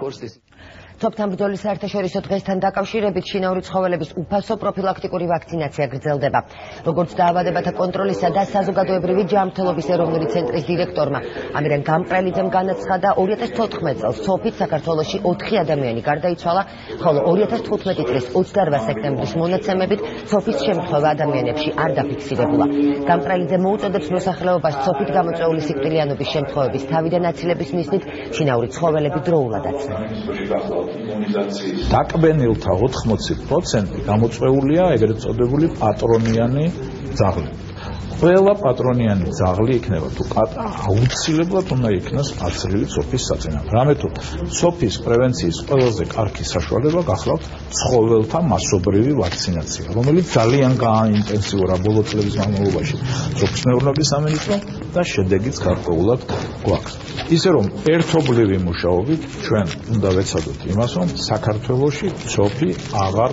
კურსის. Თოფთან ბრძოლის საერთაშორისო დღესთან დაკავშირებით შინაური ცხოველების უფასო პროფილაქტიკური ვაქცინაცია გრძელდება. Როგორც დაავადებათა კონტროლისა და საზოგადოებრივი ჯანმრთელობის ეროვნული ცენტრის დირექტორმა ამირან გამყრელიძემ განაცხადა, 2014 წელს სოფით საქართველოში 4 ადამიანი გარდაიცვალა, ხოლო 2015 წლის 28 სექტემბრის მონაცემებით სოფის შემთხვევა ადამიანებში არ დაფიქსირებულა. გამყრელიძე მოუწოდებს მოსახლეობას სოფით გამოწვეული სიკვდილიანობის შემთხვევების თავიდან აცილების მიზნით შინაური ცხოველები დროულად აცნონ. დაკბენილთა 80% გამოწვეულია ეგრეთ წოდებული პატრონიანი ძაღლი. ყველა პატრონიანი ძაღლი იქნება თუ კატა აუცილებლად უნდა იქნას აცრილი სოფის საწინააღმდეგო. რამე თუ სოფის პრევენციის ყველაზე კარგი საშუალება გახლავთ ცხოველთა მასობრივი ვაქცინაცია, რომელიც ძალიან გააინტენსიურა ბოლო წლების განმავლობაში სოფის მეურნეობის სამინისტრო და შედეგიც გარკვეულად გვაქვს. ისე რომ ერთობლივი მუშაობით ჩვენ უნდა ვეცადოთ იმას, რომ საქართველოში სოფი აღარ